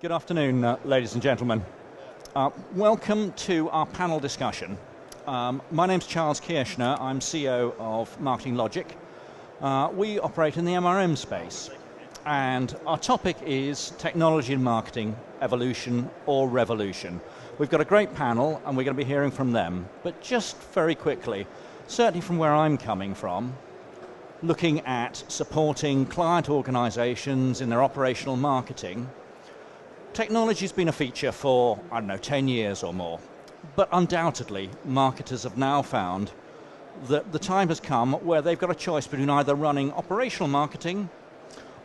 Good afternoon, ladies and gentlemen. Welcome to our panel discussion. My name's Charles Kirchner. I'm CEO of Marketing Logic. We operate in the MRM space, and our topic is technology and marketing, evolution or revolution. We've got a great panel, and we're going to be hearing from them. But just very quickly, certainly from where I'm coming from, looking at supporting client organizations in their operational marketing, technology's been a feature for, 10 years or more. But undoubtedly, marketers have now found that the time has come where they've got a choice between either running operational marketing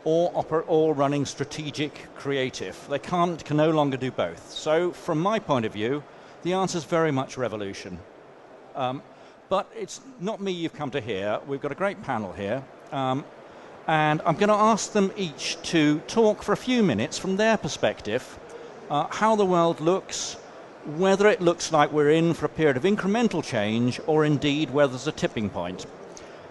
or running strategic creative. They can no longer do both. So from my point of view, the answer is very much revolution. But it's not me you've come to hear. We've got a great panel here. And I'm going to ask them each to talk for a few minutes from their perspective, how the world looks, whether it looks like we're in for a period of incremental change, or indeed whether there's a tipping point.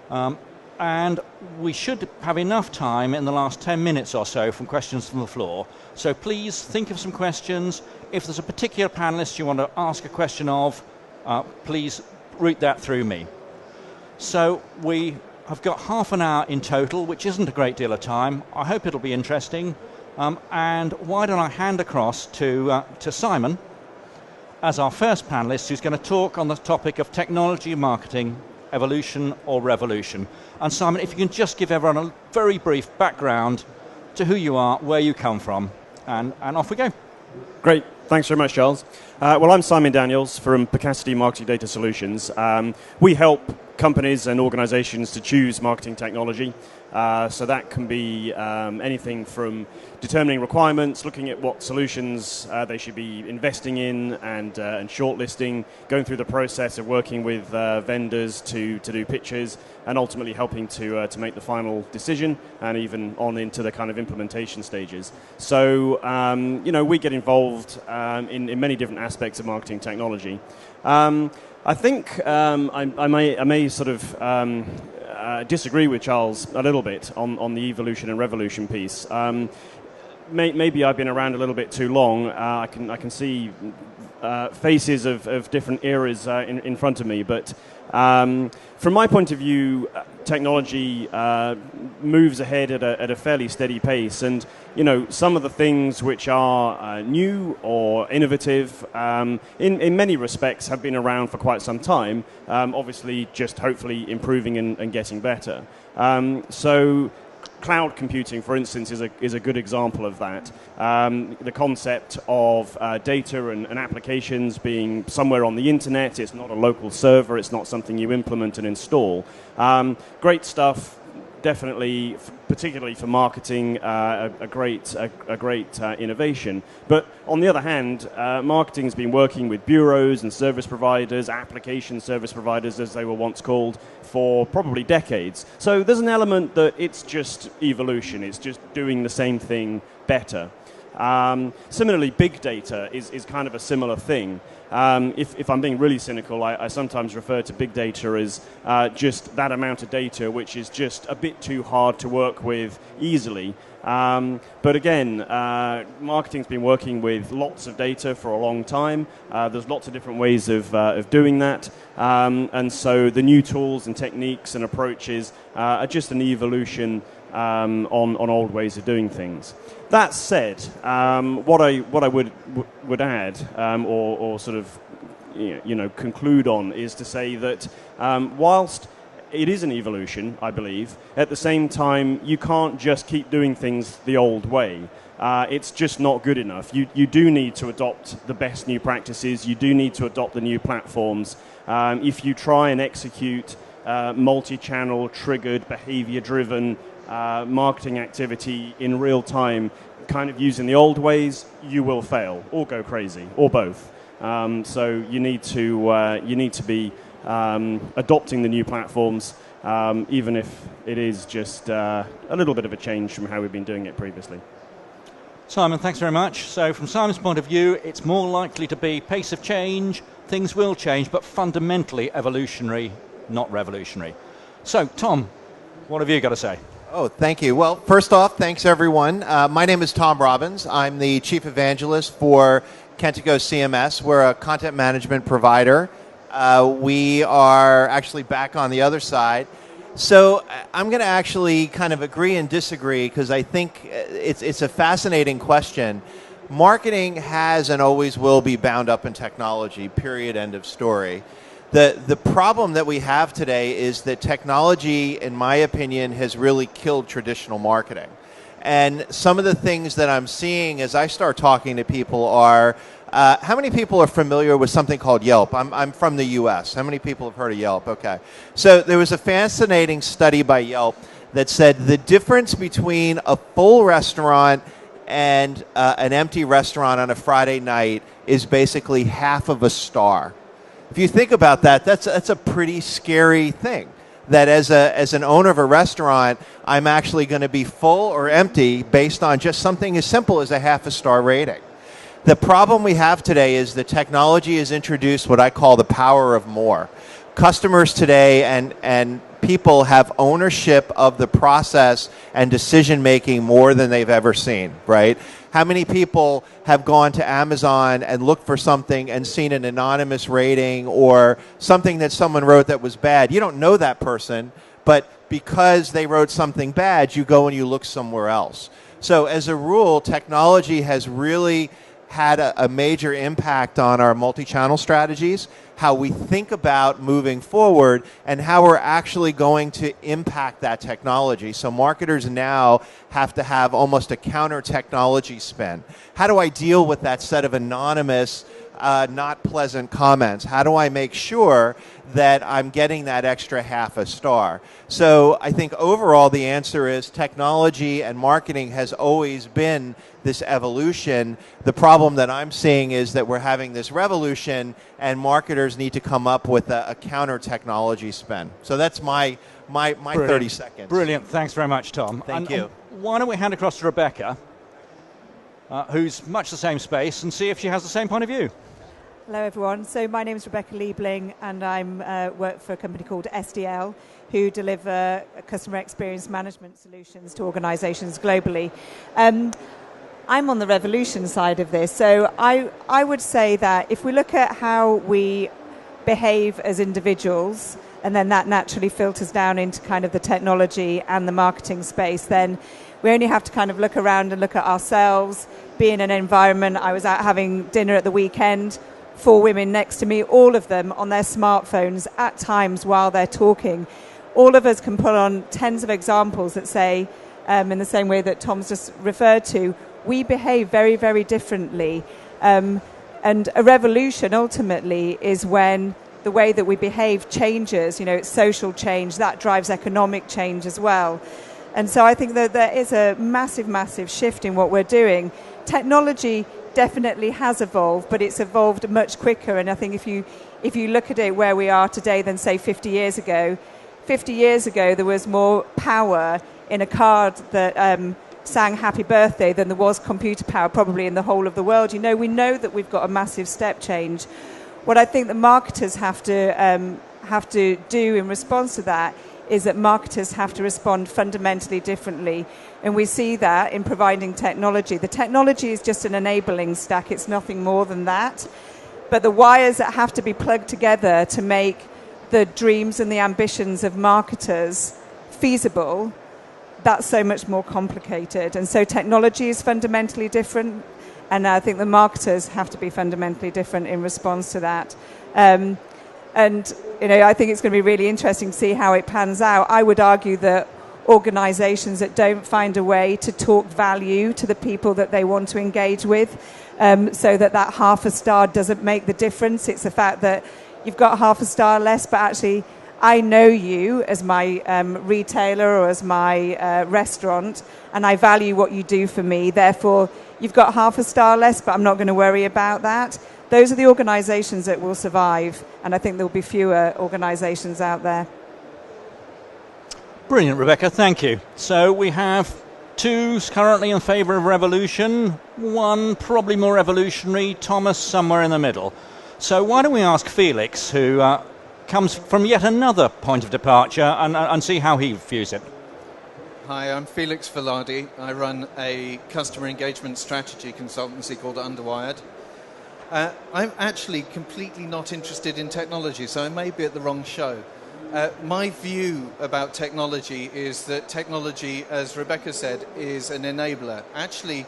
And we should have enough time in the last 10 minutes or so from questions from the floor. So please think of some questions. If there's a particular panelist you want to ask a question of, please route that through me. So I've got half an hour in total, which isn't a great deal of time. I hope it'll be interesting. And why don't I hand across to Simon as our first panelist, who's going to talk on the topic of technology and marketing, evolution or revolution. And Simon, if you can just give everyone a very brief background to who you are, where you come from, and off we go. Great. Thanks very much, Charles. Well, I'm Simon Daniels from Percacity Marketing Data Solutions. We help companies and organizations to choose marketing technology. So that can be anything from determining requirements, looking at what solutions they should be investing in, and shortlisting, going through the process of working with vendors to do pitches, and ultimately helping to make the final decision, and even on into the kind of implementation stages. So, we get involved in many different aspects of marketing technology. I think I may sort of disagree with Charles a little bit on the evolution and revolution piece. Maybe I've been around a little bit too long. I can see faces of different eras in front of me, but from my point of view, technology moves ahead at a fairly steady pace, and some of the things which are new or innovative, in many respects, have been around for quite some time. Obviously, just hopefully improving and getting better. So, cloud computing, for instance, is a good example of that. The concept of data and applications being somewhere on the internet. It's not a local server. It's not something you implement and install. Great stuff. Definitely, particularly for marketing, a great innovation. But on the other hand, marketing's been working with bureaus and service providers, application service providers, as they were once called, for probably decades. So there's an element that it's just evolution. It's just doing the same thing better. Similarly, big data is kind of a similar thing. If I'm being really cynical, I sometimes refer to big data as just that amount of data which is just a bit too hard to work with easily. But again, marketing's been working with lots of data for a long time. There's lots of different ways of doing that. And so the new tools and techniques and approaches are just an evolution on old ways of doing things. That said, what I would add, or sort of conclude on, is to say that whilst it is an evolution, I believe, at the same time you can't just keep doing things the old way. It's just not good enough. You do need to adopt the best new practices. You do need to adopt the new platforms. If you try and execute multi-channel, triggered, behavior-driven marketing activity in real time, kind of using the old ways, you will fail or go crazy, or both. So you need to be adopting the new platforms, even if it is just a little bit of a change from how we've been doing it previously. Simon, thanks very much. So from Simon's point of view, it's more likely to be pace of change. Things will change, but fundamentally evolutionary, not revolutionary. So, Tom, what have you got to say? Oh, thank you. Well, first off, thanks everyone. My name is Tom Robbins. I'm the Chief Evangelist for Kentico CMS. We're a content management provider. We are actually back on the other side. So I'm going to actually kind of agree and disagree because I think it's a fascinating question. Marketing has and always will be bound up in technology, period, end of story. The problem that we have today is that technology, in my opinion, has really killed traditional marketing. And some of the things that I'm seeing as I start talking to people are, how many people are familiar with something called Yelp? I'm from the US. How many people have heard of Yelp? Okay. So there was a fascinating study by Yelp that said the difference between a full restaurant and an empty restaurant on a Friday night is basically half of a star. If you think about that, that's a pretty scary thing. That as an owner of a restaurant, I'm actually going to be full or empty based on just something as simple as a half a star rating. The problem we have today is that technology has introduced what I call the power of more. Customers today and people have ownership of the process and decision making more than they've ever seen, right? How many people have gone to Amazon and looked for something and seen an anonymous rating or something that someone wrote that was bad? You don't know that person, but because they wrote something bad, you go and you look somewhere else. So as a rule, technology has really had a major impact on our multi-channel strategies, how we think about moving forward, and how we're actually going to impact that technology. So marketers now have to have almost a counter-technology spin. How do I deal with that set of anonymous, not pleasant comments? How do I make sure that I'm getting that extra half a star? So I think overall the answer is technology and marketing has always been this evolution. The problem that I'm seeing is that we're having this revolution and marketers need to come up with a counter-technology spin. So that's my 30 seconds. Brilliant. Thanks very much, Tom. Thank you. Why don't we hand across to Rebecca, who's much the same space, and see if she has the same point of view. Hello everyone. So my name is Rebecca Liebling and I work for a company called SDL who deliver customer experience management solutions to organizations globally. I'm on the revolution side of this. So I would say that if we look at how we behave as individuals and then that naturally filters down into kind of the technology and the marketing space, then we only have to kind of look around and look at ourselves, be in an environment. I was out having dinner at the weekend, 4 women next to me, all of them on their smartphones at times while they're talking. All of us can put on tens of examples that say, in the same way that Tom's just referred to, we behave very, very differently. And a revolution ultimately is when the way that we behave changes. You know, it's social change, that drives economic change as well. And so I think that there is a massive, massive shift in what we're doing. Technology definitely has evolved, but it's evolved much quicker. And I think if you look at it where we are today than, say, 50 years ago, 50 years ago there was more power in a card that sang happy birthday than there was computer power probably in the whole of the world. You know, we know that we've got a massive step change. What I think the marketers have to do in response to that is that marketers have to respond fundamentally differently. And we see that in providing technology. The technology is just an enabling stack. It's nothing more than that. But the wires that have to be plugged together to make the dreams and the ambitions of marketers feasible, that's so much more complicated. And so technology is fundamentally different. And I think the marketers have to be fundamentally different in response to that. And you know, I think it's going to be really interesting to see how it pans out. I would argue that organizations that don't find a way to talk value to the people that they want to engage with, so that half a star doesn't make the difference. It's the fact that you've got half a star less, but actually I know you as my retailer or as my restaurant, and I value what you do for me. Therefore, you've got half a star less, but I'm not going to worry about that. Those are the organizations that will survive, and I think there will be fewer organizations out there. Brilliant, Rebecca, thank you. So we have 2 currently in favour of revolution, 1 probably more revolutionary, Thomas somewhere in the middle. So why don't we ask Felix, who comes from yet another point of departure, and see how he views it. Hi, I'm Felix Velarde. I run a customer engagement strategy consultancy called Underwired. I'm actually completely not interested in technology, so I may be at the wrong show. My view about technology is that technology, as Rebecca said, is an enabler. Actually,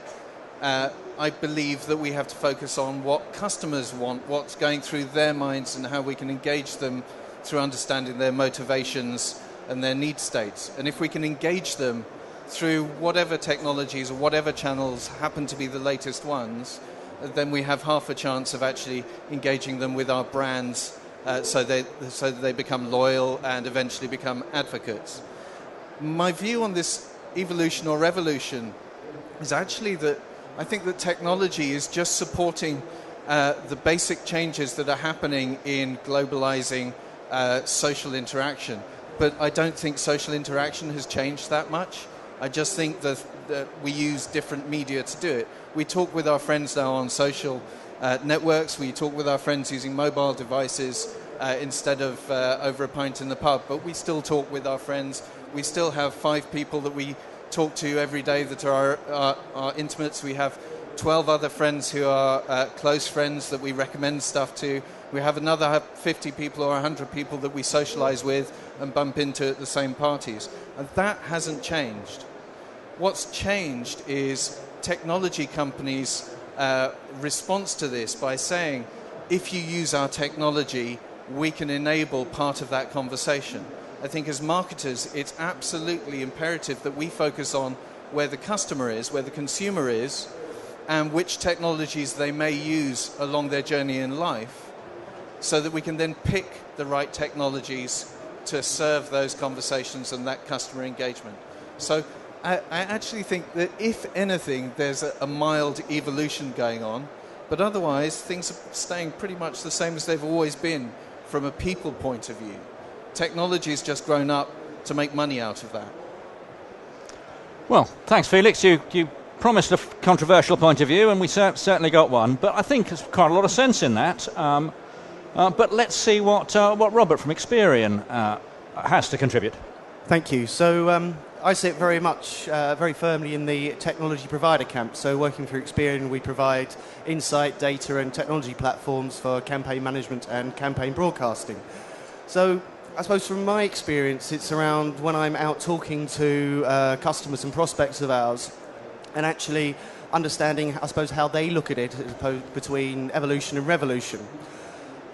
I believe that we have to focus on what customers want, what's going through their minds, and how we can engage them through understanding their motivations and their need states. And if we can engage them through whatever technologies or whatever channels happen to be the latest ones, then we have half a chance of actually engaging them with our brands so that they become loyal and eventually become advocates. My view on this evolution or revolution is actually that I think that technology is just supporting the basic changes that are happening in globalizing social interaction. But I don't think social interaction has changed that much. I just think that we use different media to do it. We talk with our friends now on social networks. We talk with our friends using mobile devices instead of over a pint in the pub. But we still talk with our friends. We still have 5 people that we talk to every day that are our intimates. We have 12 other friends who are close friends that we recommend stuff to. We have another 50 people or 100 people that we socialize with and bump into at the same parties. And that hasn't changed. What's changed is technology companies' response to this by saying, if you use our technology, we can enable part of that conversation. I think as marketers, it's absolutely imperative that we focus on where the customer is, where the consumer is, and which technologies they may use along their journey in life, so that we can then pick the right technologies to serve those conversations and that customer engagement. So I actually think that if anything, there's a mild evolution going on, but otherwise things are staying pretty much the same as they've always been from a people point of view. Technology has just grown up to make money out of that. Well, thanks, Felix. You promised a controversial point of view, and we certainly got one. But I think there's quite a lot of sense in that. But let's see what Robert from Experian has to contribute. Thank you. So I sit very much, very firmly in the technology provider camp. So working for Experian, we provide insight, data and technology platforms for campaign management and campaign broadcasting. So I suppose from my experience, it's around when I'm out talking to customers and prospects of ours and actually understanding, I suppose, how they look at it as opposed between evolution and revolution.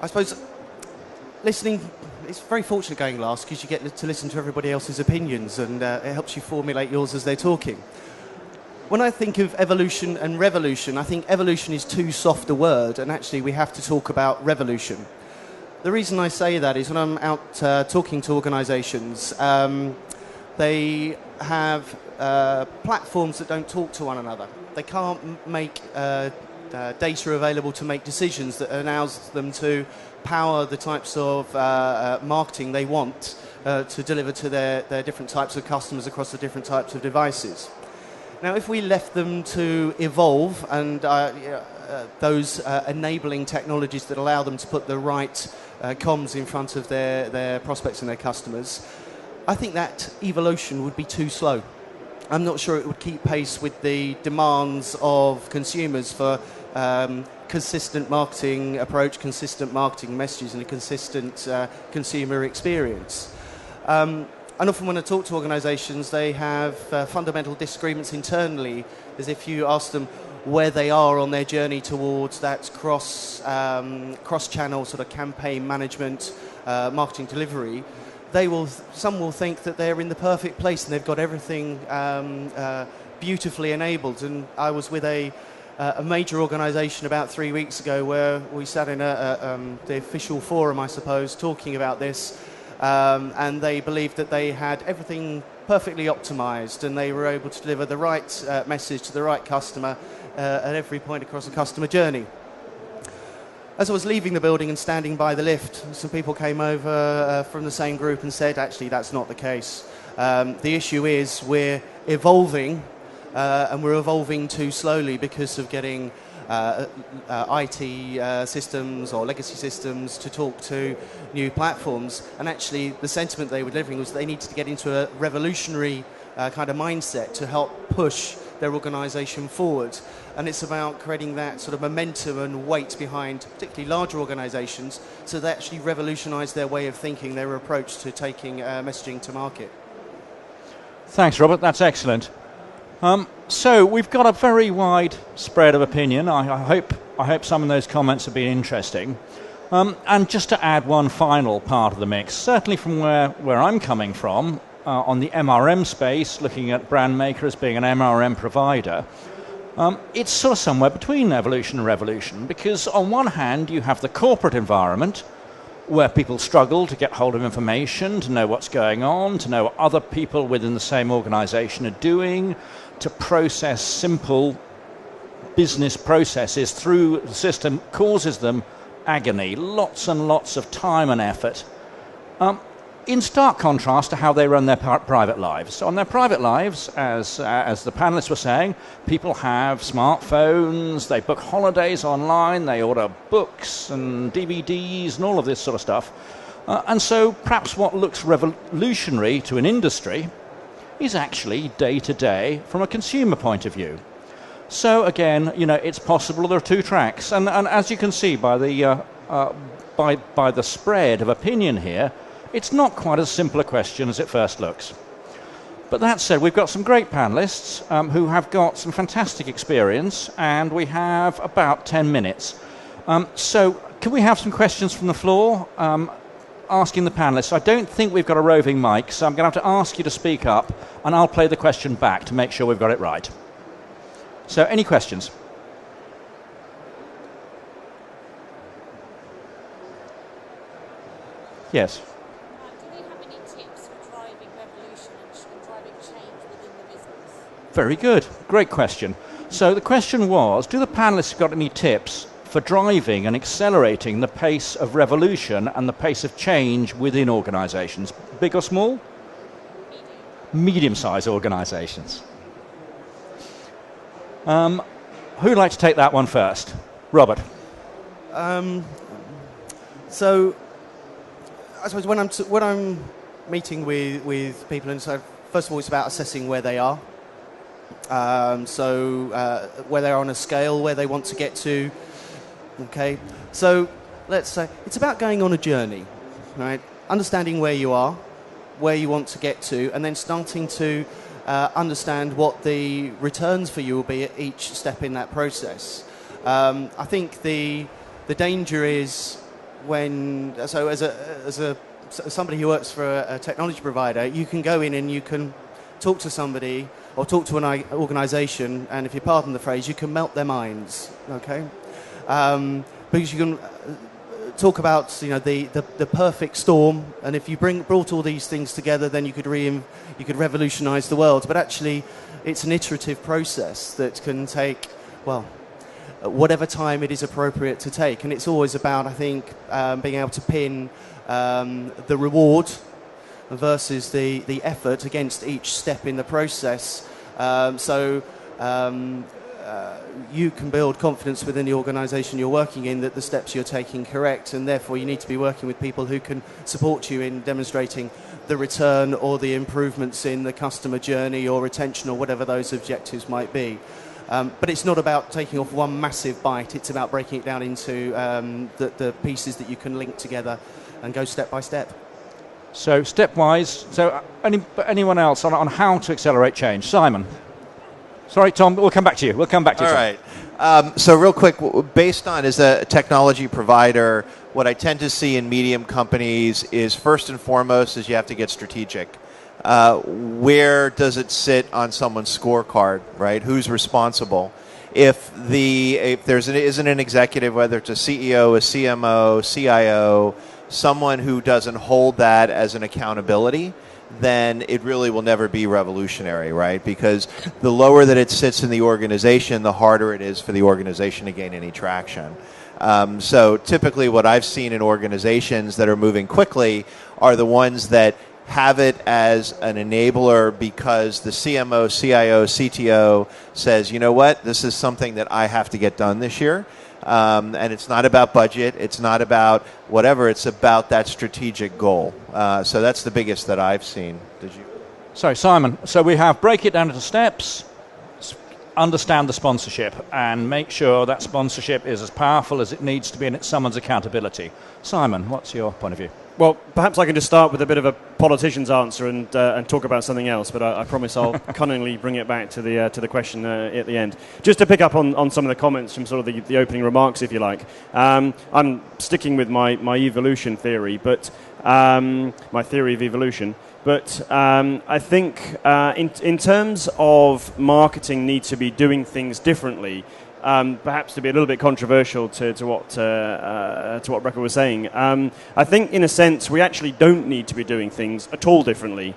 I suppose listening, it's very fortunate going last because you get to listen to everybody else's opinions and it helps you formulate yours as they're talking. When I think of evolution and revolution, I think evolution is too soft a word and actually we have to talk about revolution. The reason I say that is when I'm out talking to organisations, they have platforms that don't talk to one another. They can't make data available to make decisions that allows them to power the types of marketing they want to deliver to their different types of customers across the different types of devices. Now, if we left them to evolve and those enabling technologies that allow them to put the right comms in front of their prospects and their customers, I think that evolution would be too slow. I'm not sure it would keep pace with the demands of consumers for consistent marketing approach, consistent marketing messages, and a consistent consumer experience. And often when I talk to organisations, they have fundamental disagreements internally, as if you ask them where they are on their journey towards that cross-channel sort of campaign management, marketing delivery. Some will think that they're in the perfect place and they've got everything beautifully enabled. And I was with a major organisation about 3 weeks ago where we sat in the official forum, I suppose, talking about this. And they believed that they had everything perfectly optimised and they were able to deliver the right message to the right customer at every point across the customer journey. As I was leaving the building and standing by the lift, some people came over from the same group and said, actually, that's not the case. The issue is we're evolving and we're evolving too slowly because of getting IT systems or legacy systems to talk to new platforms. And actually, the sentiment they were delivering was they needed to get into a revolutionary kind of mindset to help push their organisation forward. And it's about creating that sort of momentum and weight behind particularly larger organisations so they actually revolutionise their way of thinking, their approach to taking messaging to market. Thanks, Robert. That's excellent. So we've got a very wide spread of opinion. I hope some of those comments have been interesting. And just to add one final part of the mix, certainly from where I'm coming from, on the MRM space, looking at Brandmaker as being an MRM provider, it's sort of somewhere between evolution and revolution, because on one hand you have the corporate environment where people struggle to get hold of information, to know what's going on, to know what other people within the same organization are doing, to process simple business processes through the system causes them agony, lots and lots of time and effort. In stark contrast to how they run their private lives. So on their private lives, as the panelists were saying, people have smartphones, they book holidays online, they order books and DVDs and all of this sort of stuff. And so perhaps what looks revolutionary to an industry is actually day-to-day from a consumer point of view. So again, it's possible there are two tracks. And as you can see by the spread of opinion here, it's not quite as simple a question as it first looks. But that said, we've got some great panelists who have got some fantastic experience, and we have about 10 minutes. So can we have some questions from the floor asking the panelists? I don't think we've got a roving mic, so I'm going to have to ask you to speak up, and I'll play the question back to make sure we've got it right. So any questions? Yes. Very good. Great question. So the question was, do the panelists got any tips for driving and accelerating the pace of revolution and the pace of change within organizations? Big or small? Medium-sized organizations. Who'd like to take that one first? Robert. So I suppose when I'm meeting with people, and so first of all it's about assessing where they are. Where they're on a scale, where they want to get to. Okay, so let's say it's about going on a journey, right? Understanding where you are, where you want to get to, and then starting to understand what the returns for you will be at each step in that process. I think the danger is when as somebody who works for a technology provider, you can go in and you can talk to somebody or talk to an organisation, and if you pardon the phrase, you can melt their minds, okay? Because you can talk about the perfect storm, and if you brought all these things together, then you could revolutionise the world. But actually, it's an iterative process that can take, whatever time it is appropriate to take, and it's always about, I think, being able to pin the reward versus the effort against each step in the process. You can build confidence within the organisation you're working in that the steps you're taking correct, and therefore you need to be working with people who can support you in demonstrating the return or the improvements in the customer journey or retention or whatever those objectives might be. But it's not about taking off one massive bite, it's about breaking it down into the pieces that you can link together and go step by step. So stepwise, anyone else on how to accelerate change? Simon. Sorry, Tom, we'll come back to you. All right. So real quick, based on as a technology provider, what I tend to see in medium companies is first and foremost is you have to get strategic. Where does it sit on someone's scorecard, right? Who's responsible? If there isn't an executive, whether it's a CEO, a CMO, CIO, someone who doesn't hold that as an accountability, then it really will never be revolutionary, right? Because the lower that it sits in the organization, the harder it is for the organization to gain any traction. So typically what I've seen in organizations that are moving quickly are the ones that have it as an enabler because the CMO, CIO, CTO says, you know what, this is something that I have to get done this year. And it's not about budget, it's not about whatever, it's about that strategic goal. So that's the biggest that I've seen. Did you? So, Simon, we have break it down into steps, understand the sponsorship, and make sure that sponsorship is as powerful as it needs to be and it's someone's accountability. Simon, what's your point of view? Well, perhaps I can just start with a bit of a politician's answer and talk about something else, but I promise I'll cunningly bring it back to the question at the end. Just to pick up on some of the comments from sort of the opening remarks, if you like. I'm sticking with my evolution theory, but my theory of evolution. But I think in terms of marketing need to be doing things differently, perhaps to be a little bit controversial to what Rebecca was saying, I think in a sense we actually don't need to be doing things at all differently.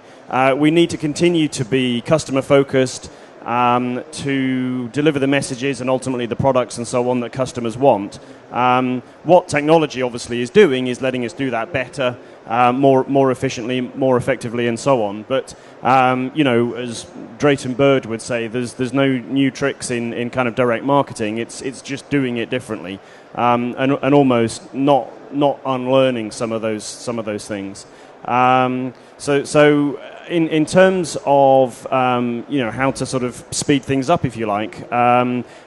We need to continue to be customer focused, to deliver the messages and ultimately the products and so on that customers want. What technology obviously is doing is letting us do that better, more efficiently, more effectively, and so on. But as Drayton Bird would say, there's no new tricks in kind of direct marketing. It's just doing it differently, and almost not unlearning some of those things. So in terms of how to sort of speed things up, if you like,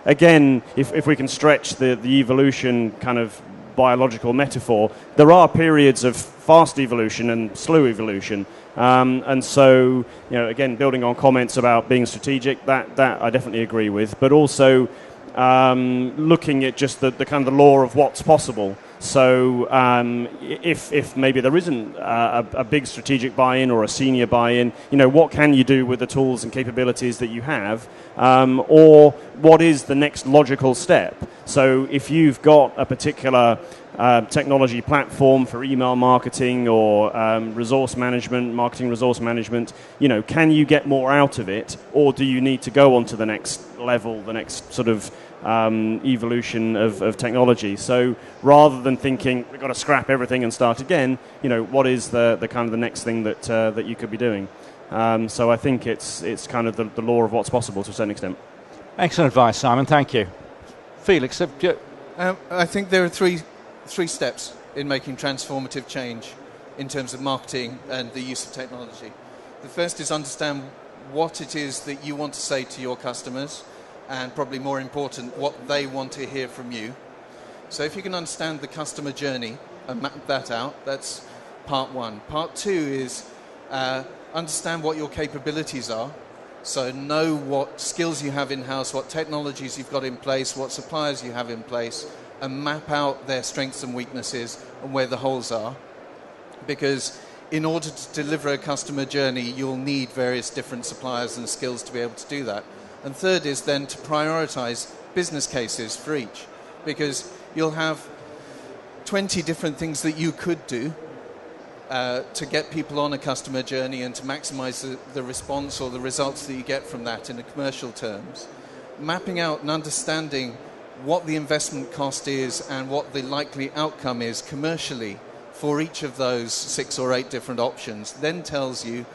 again, if we can stretch the evolution kind of biological metaphor, there are periods of fast evolution and slow evolution, and so again, building on comments about being strategic, that I definitely agree with, but also looking at just the kind of the law of what's possible. So if maybe there isn't a big strategic buy-in or a senior buy-in, what can you do with the tools and capabilities that you have, or what is the next logical step? So if you've got a particular technology platform for email marketing or resource management, marketing resource management, can you get more out of it, or do you need to go on to the next level, the next sort of evolution of technology? So rather than thinking we've got to scrap everything and start again, what is the kind of the next thing that you could be doing? So I think it's kind of the law of what's possible to a certain extent. Excellent advice, Simon. Thank you. Felix, I think there are three steps in making transformative change in terms of marketing and the use of technology. The first is understand what it is that you want to say to your customers, and probably more important, what they want to hear from you. So if you can understand the customer journey and map that out, that's part one. Part two is understand what your capabilities are. So know what skills you have in-house, what technologies you've got in place, what suppliers you have in place, and map out their strengths and weaknesses and where the holes are. Because in order to deliver a customer journey, you'll need various different suppliers and skills to be able to do that. And third is then to prioritize business cases for each, because you'll have 20 different things that you could do to get people on a customer journey and to maximize the response or the results that you get from that in the commercial terms. Mapping out and understanding what the investment cost is and what the likely outcome is commercially for each of those 6 or 8 different options then tells you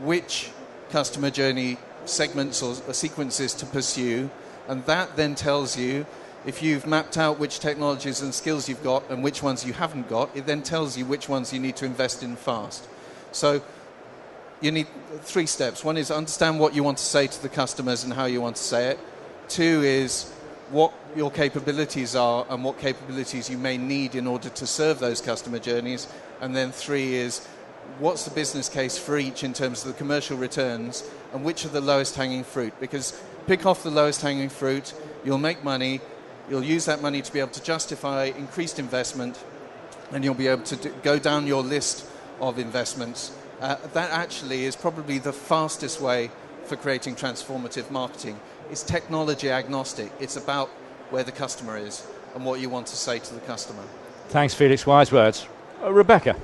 which customer journey segments or sequences to pursue, and that then tells you, if you've mapped out which technologies and skills you've got and which ones you haven't got, it then tells you which ones you need to invest in fast. So you need 3 steps. One is understand what you want to say to the customers and how you want to say it. 2 is what your capabilities are and what capabilities you may need in order to serve those customer journeys. And then 3 is what's the business case for each in terms of the commercial returns and which are the lowest hanging fruit. Because pick off the lowest hanging fruit, you'll make money, you'll use that money to be able to justify increased investment, and you'll be able to go down your list of investments. That actually is probably the fastest way for creating transformative marketing. It's technology agnostic. It's about where the customer is and what you want to say to the customer. Thanks, Felix. Wise words. Rebecca.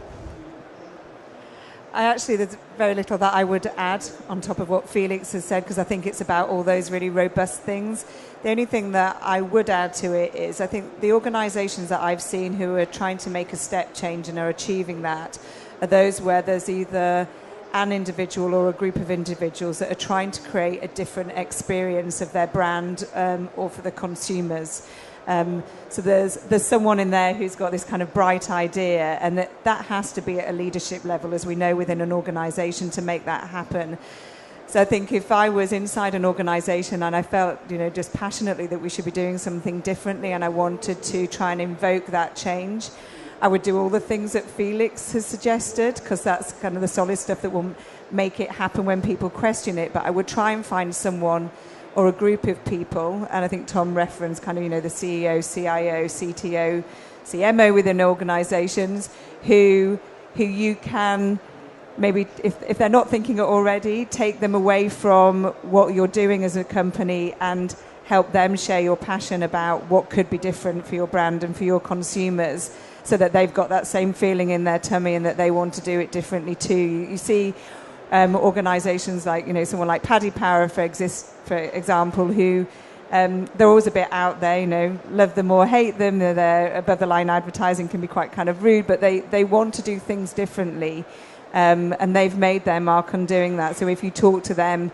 There's very little that I would add on top of what Felix has said, because I think it's about all those really robust things. The only thing that I would add to it is I think the organisations that I've seen who are trying to make a step change and are achieving that are those where there's either an individual or a group of individuals that are trying to create a different experience of their brand or for the consumers. So there's someone in there who's got this kind of bright idea, and that has to be at a leadership level, as we know, within an organisation to make that happen. So I think if I was inside an organisation and I felt, just passionately that we should be doing something differently, and I wanted to try and invoke that change, I would do all the things that Felix has suggested, because that's kind of the solid stuff that will make it happen when people question it. But I would try and find someone or a group of people, and I think Tom referenced kind of, the CEO, CIO, CTO, CMO within organisations who you can maybe, if they're not thinking it already, take them away from what you're doing as a company and help them share your passion about what could be different for your brand and for your consumers, so that they've got that same feeling in their tummy and that they want to do it differently too. You see organisations like, someone like Paddy Power, for example, who they're always a bit out there, love them or hate them. Their above the line advertising can be quite kind of rude, but they want to do things differently. And they've made their mark on doing that. So if you talk to them,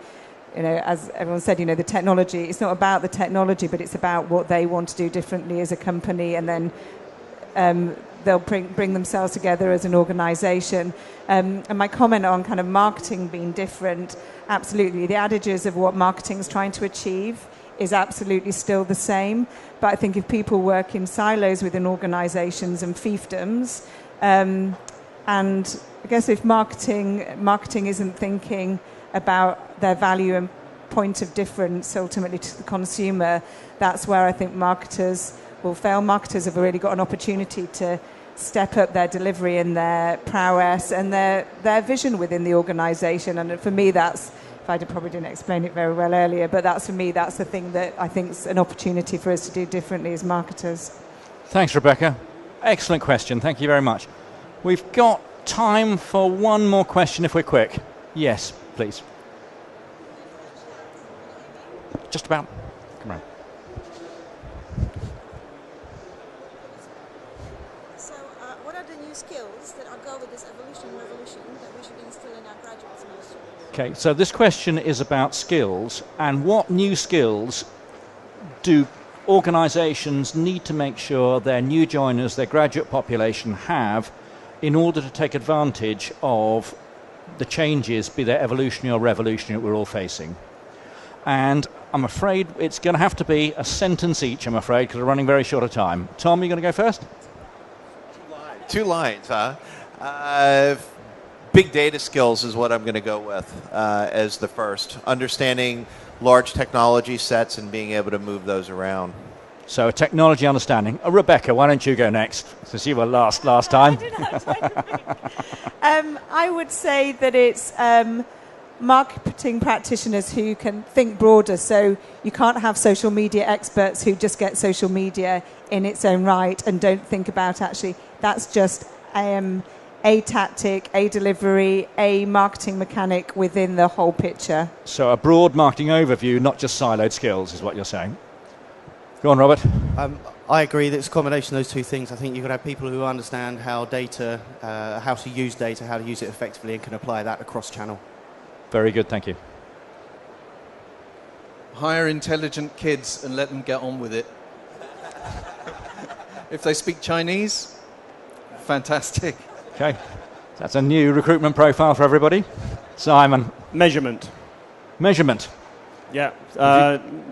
as everyone said, the technology, it's not about the technology, but it's about what they want to do differently as a company, and then they'll bring themselves together as an organisation. And my comment on kind of marketing being different, absolutely. The adages of what marketing is trying to achieve is absolutely still the same. But I think if people work in silos within organisations and fiefdoms, and I guess if marketing isn't thinking about their value and point of difference ultimately to the consumer, that's where I think marketers will fail. Marketers have really got an opportunity to step up their delivery and their prowess and their vision within the organisation. And for me, that's, if I probably didn't explain it very well earlier, but that's, for me, that's the thing that I think is an opportunity for us to do differently as marketers. Thanks, Rebecca. Excellent question. Thank you very much. We've got time for one more question if we're quick. Yes, please. Just about. Come on. So what are the new skills that go with this revolution that we should instill in our graduates most? Okay, so this question is about skills, and what new skills do organisations need to make sure their new joiners, their graduate population have, in order to take advantage of the changes, be they evolutionary or revolutionary, that we're all facing. And I'm afraid it's going to have to be a sentence each, I'm afraid, because we're running very short of time. Tom, you going to go first? Two lines, huh? Big data skills is what I'm going to go with as the first. Understanding large technology sets and being able to move those around. So, a technology understanding. Rebecca, why don't you go next, since you were last time? I would say that it's marketing practitioners who can think broader. So you can't have social media experts who just get social media in its own right and don't think about actually that's just a tactic, a delivery, a marketing mechanic within the whole picture. So a broad marketing overview, not just siloed skills, is what you're saying. Go on, Robert. I agree that it's a combination of those two things. I think you've got to have people who understand how data, how to use data, how to use it effectively, and can apply that across channel. Very good, thank you. Hire intelligent kids and let them get on with it. If they speak Chinese, fantastic. Okay, that's a new recruitment profile for everybody. Simon. Measurement. Yeah.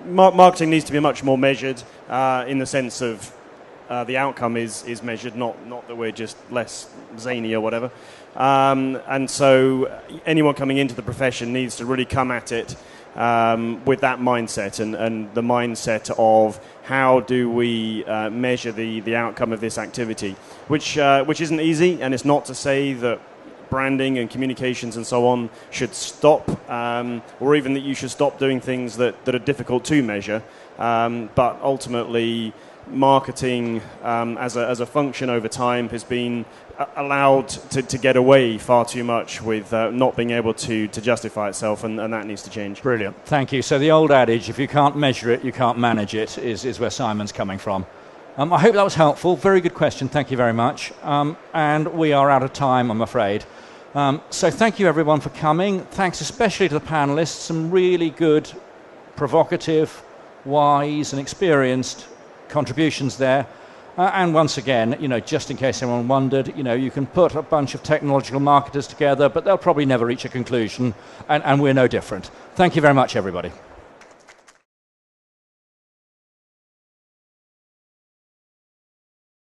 Marketing needs to be much more measured in the sense of the outcome is measured, not that we're just less zany or whatever. And so anyone coming into the profession needs to really come at it with that mindset and the mindset of how do we measure the outcome of this activity, which isn't easy, and it's not to say that branding and communications and so on should stop, or even that you should stop doing things that are difficult to measure. But ultimately, marketing as a function over time has been allowed to get away far too much with not being able to justify itself, and that needs to change. Brilliant. Thank you. So the old adage, if you can't measure it, you can't manage it, is where Simon's coming from. I hope that was helpful. Very good question. Thank you very much. And we are out of time, I'm afraid. So thank you, everyone, for coming. Thanks especially to the panellists, some really good, provocative, wise and experienced contributions there. And once again, just in case anyone wondered, you can put a bunch of technological marketers together, but they'll probably never reach a conclusion, and we're no different. Thank you very much, everybody.